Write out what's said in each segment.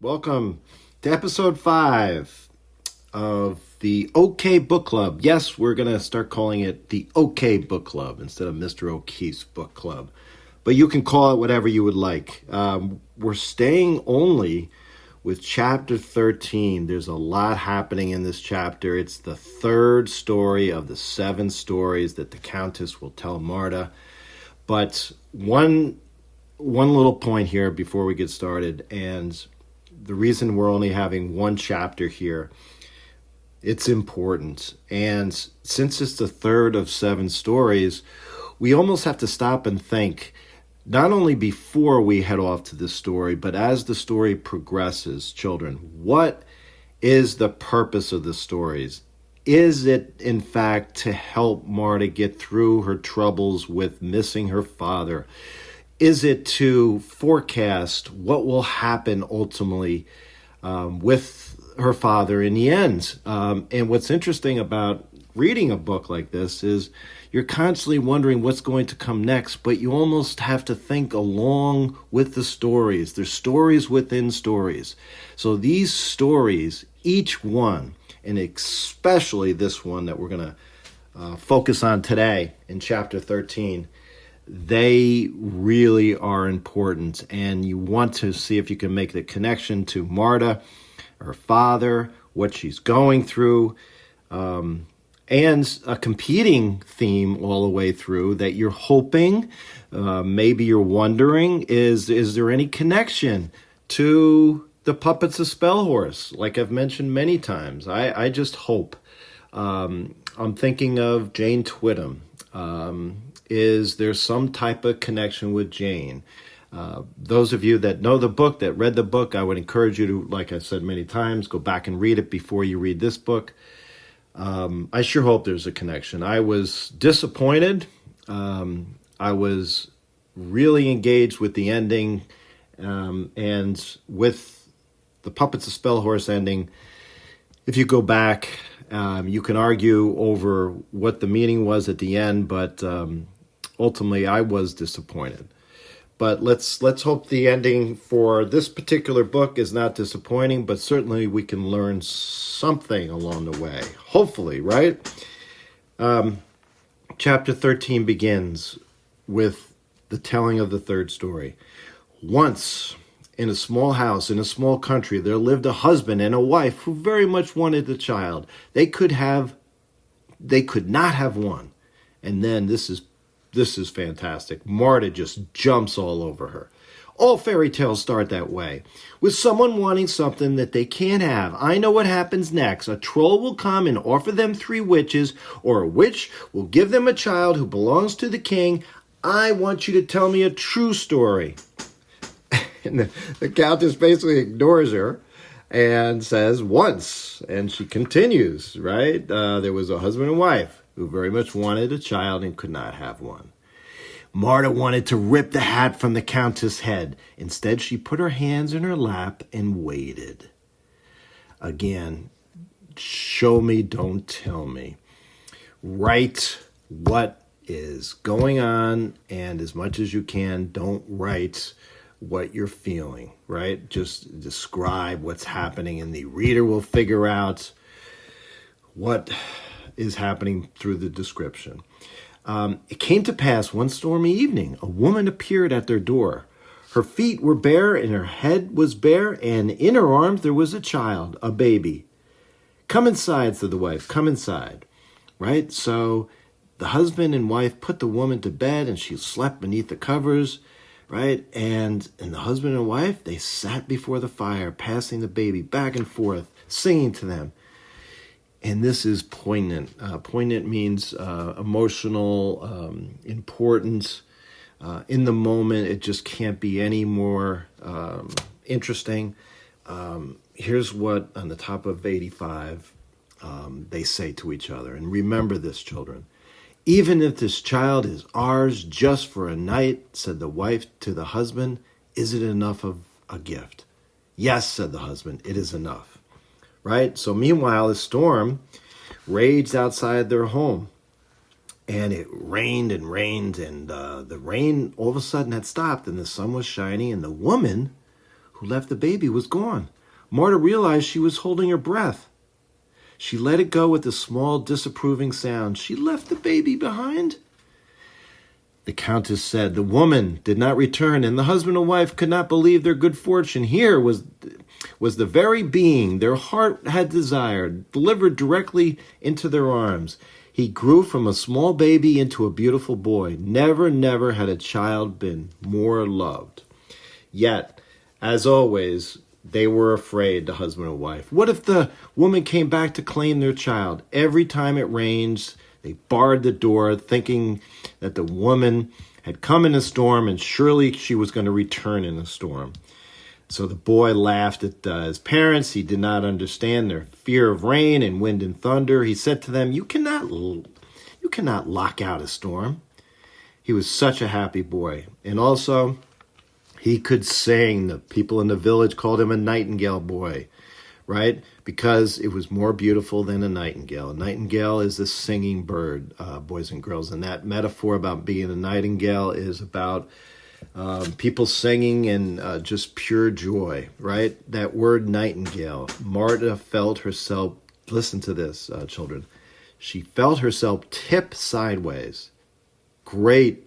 Welcome to episode 5 of the OK Book Club. Yes, we're going to start calling it the OK Book Club instead of Mr. O'Keefe's Book Club. But you can call it whatever you would like. We're staying only with chapter 13. There's a lot happening in this chapter. It's the third story of the 7 stories that the Countess will tell Marta. But one little point here before we get started, and the reason we're only having one chapter here, it's important. And since it's the third of 7 stories, we almost have to stop and think, not only before we head off to this story, but as the story progresses, children, what is the purpose of the stories? Is it, in fact, to help Marta get through her troubles with missing her father? Is it to forecast what will happen ultimately with her father in the end? And what's interesting about reading a book like this is you're constantly wondering what's going to come next, but you almost have to think along with the stories. There's stories within stories. So these stories, each one, and especially this one that we're going to focus on today in chapter 13, they really are important, and you want to see if you can make the connection to Marta, her father, what she's going through, and a competing theme all the way through that you're hoping, maybe you're wondering, is there any connection to the puppets of Spellhorse? Like I've mentioned many times, I just hope. I'm thinking of Jane Twittam. Is there some type of connection with Jane? Those of you that know the book, that read the book, I would encourage you to, like I've said many times, go back and read it before you read this book. I sure hope there's a connection. I was disappointed. I was really engaged with the ending, and with the Puppets of Spellhorse ending. If you go back, you can argue over what the meaning was at the end, but ultimately I was disappointed. But let's hope the ending for this particular book is not disappointing, but certainly we can learn something along the way. Hopefully, right? Chapter 13 begins with the telling of the third story. Once, in a small house in a small country, there lived a husband and a wife who very much wanted a child. They could not have one. And then this is fantastic. Marta just jumps all over her. All fairy tales start that way, with someone wanting something that they can't have. I know what happens next. A troll will come and offer them 3 witches, or a witch will give them a child who belongs to the king. I want you to tell me a true story. And the Countess basically ignores her and says, once. And she continues, right? There was a husband and wife who very much wanted a child and could not have one. Marta wanted to rip the hat from the Countess' head. Instead, she put her hands in her lap and waited. Again, show me, don't tell me. Write what is going on, and as much as you can, don't write what you're feeling, right? Just describe what's happening, and the reader will figure out what is happening through the description. It came to pass one stormy evening, a woman appeared at their door. Her feet were bare, and her head was bare, and in her arms there was a child, a baby. Come inside, said the wife, come inside, right? So the husband and wife put the woman to bed, and she slept beneath the covers, right? And the husband and wife, they sat before the fire, passing the baby back and forth, singing to them. And this is poignant. Poignant means emotional, important. In the moment, it just can't be any more interesting. Here's what, on the top of 85, they say to each other. And remember this, children. Even if this child is ours just for a night, said the wife to the husband, is it enough of a gift? Yes, said the husband, it is enough. Right? So meanwhile, a storm raged outside their home. And it rained and rained, and the rain all of a sudden had stopped, and the sun was shining, and the woman who left the baby was gone. Marta realized she was holding her breath. She let it go with a small disapproving sound. She left the baby behind. The Countess said the woman did not return, and the husband and wife could not believe their good fortune. Here was the very being their heart had desired, delivered directly into their arms. He grew from a small baby into a beautiful boy. Never, never had a child been more loved. Yet, as always, they were afraid, the husband and wife. What if the woman came back to claim their child? Every time it rains, they barred the door, thinking that the woman had come in a storm and surely she was going to return in a storm. So the boy laughed at his parents. He did not understand their fear of rain and wind and thunder. He said to them, You cannot lock out a storm. He was such a happy boy. And also, he could sing. The people in the village called him a nightingale boy, right? Because it was more beautiful than a nightingale. A nightingale is a singing bird, boys and girls. And that metaphor about being a nightingale is about people singing and just pure joy, right? That word nightingale. Marta felt herself, listen to this, children. She felt herself tip sideways. Great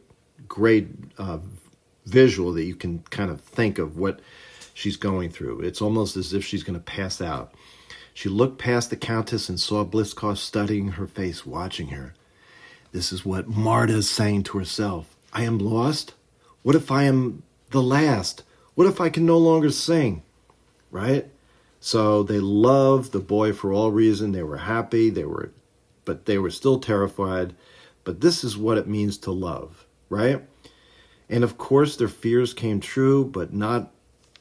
visual that you can kind of think of what she's going through. It's almost as if she's going to pass out. She looked past the Countess and saw Blitzkoff studying her face, watching her. This is what Marta is saying to herself. I am lost? What if I am the last? What if I can no longer sing? Right? So they loved the boy for all reason. They were happy, but they were still terrified. But this is what it means to love, right? And of course, their fears came true, but not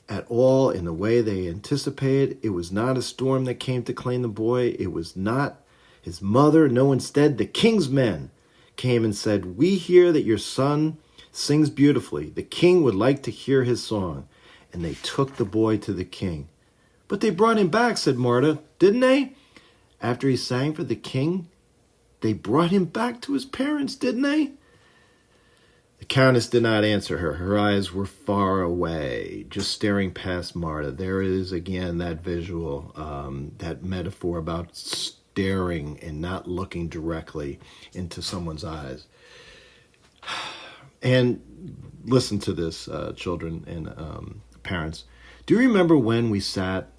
at all in the way they anticipated. It was not a storm that came to claim the boy. It was not his mother. No, instead, the king's men came and said, We hear that your son sings beautifully. The king would like to hear his song. And they took the boy to the king. But they brought him back, said Marta, didn't they? After he sang for the king, they brought him back to his parents, didn't they? The Countess did not answer her. Her eyes were far away, just staring past Marta. There is, again, that visual, that metaphor about staring and not looking directly into someone's eyes. And listen to this, children and parents. Do you remember when we sat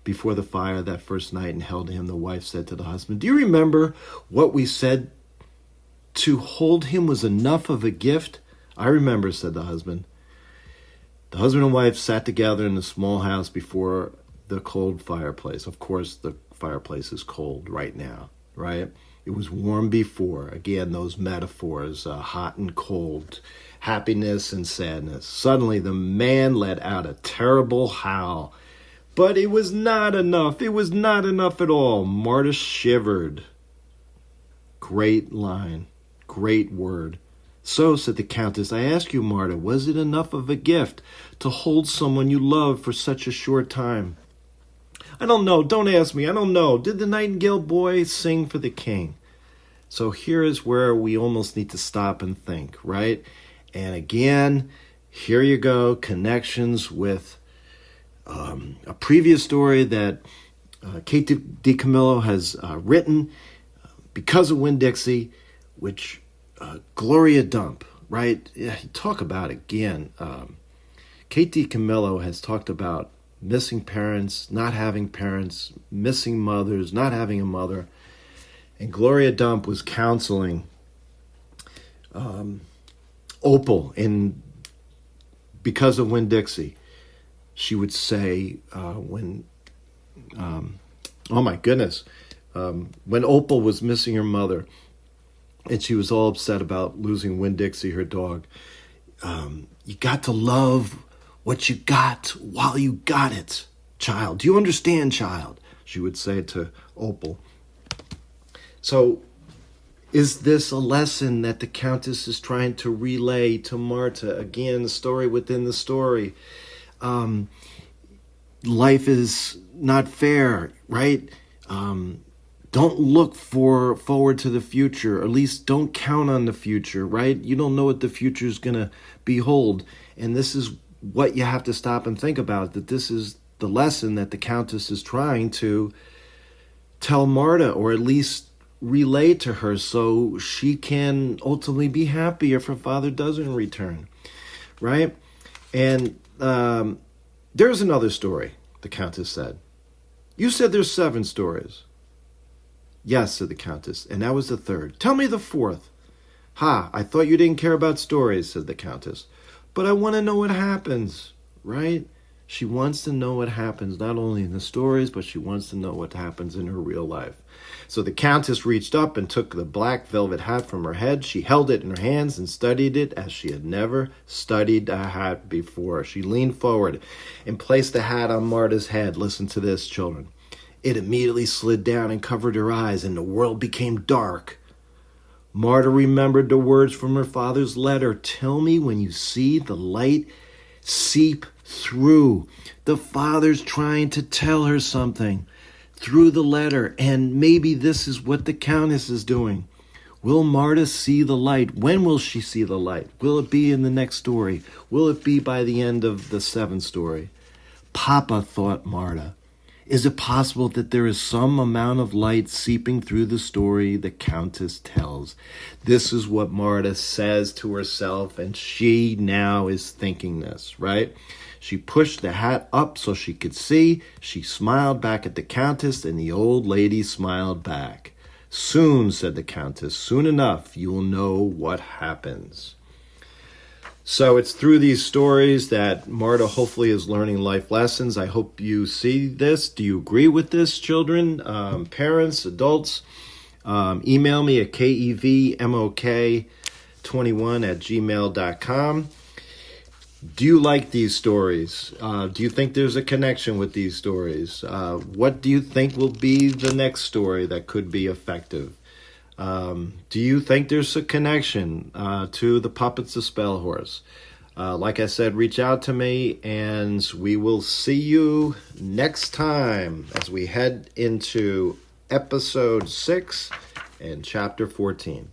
before the fire that first night and held him? The wife said to the husband, do you remember what we said? To hold him was enough of a gift? I remember, said the husband. The husband and wife sat together in the small house before the cold fireplace. Of course, the fireplace is cold right now, right? It was warm before. Again, those metaphors, hot and cold, happiness and sadness. Suddenly, the man let out a terrible howl. But it was not enough. It was not enough at all. Marta shivered. Great line. Great word. So, said the Countess, I ask you, Marta, was it enough of a gift to hold someone you love for such a short time? I don't know. Don't ask me. I don't know. Did the nightingale boy sing for the king? So here is where we almost need to stop and think, right? And again, here you go, connections with a previous story that Kate DiCamillo has written because of Winn-Dixie, which Gloria Dump, right? Yeah, talk about again. Kate DiCamillo has talked about missing parents, not having parents, missing mothers, not having a mother. And Gloria Dump was counseling Opal because of Winn-Dixie. She would say when Opal was missing her mother, and she was all upset about losing Winn-Dixie, her dog. You got to love what you got while you got it, child. Do you understand, child? She would say to Opal. So, is this a lesson that the Countess is trying to relay to Marta? Again, the story within the story. Life is not fair, right? Don't look forward to the future, or at least don't count on the future, right? You don't know what the future is going to behold. And this is what you have to stop and think about, that this is the lesson that the Countess is trying to tell Marta, or at least relay to her, so she can ultimately be happy if her father doesn't return, right? And there's another story, the Countess said. You said there's 7 stories. Yes, said the Countess, and that was the 3rd. Tell me the 4th. Ha, I thought you didn't care about stories, said the Countess. But I want to know what happens, right? She wants to know what happens, not only in the stories, but she wants to know what happens in her real life. So the Countess reached up and took the black velvet hat from her head. She held it in her hands and studied it as she had never studied a hat before. She leaned forward and placed the hat on Marta's head. Listen to this, children. It immediately slid down and covered her eyes, and the world became dark. Marta remembered the words from her father's letter. Tell me when you see the light seep through. The father's trying to tell her something through the letter, and maybe this is what the Countess is doing. Will Marta see the light? When will she see the light? Will it be in the next story? Will it be by the end of the 7th story? Papa, thought Marta. Is it possible that there is some amount of light seeping through the story the Countess tells? This is what Marta says to herself, and she now is thinking this, right? She pushed the hat up so she could see. She smiled back at the Countess, and the old lady smiled back. Soon, said the Countess, soon enough, you will know what happens. So it's through these stories that Marta hopefully is learning life lessons. I hope you see this. Do you agree with this, children, parents, adults? Email me at kevmok21@gmail.com. Do you like these stories? Do you think there's a connection with these stories? What do you think will be the next story that could be effective? Do you think there's a connection to the Puppets of Spell Horse? Like I said, reach out to me, and we will see you next time as we head into episode 6 and chapter 14.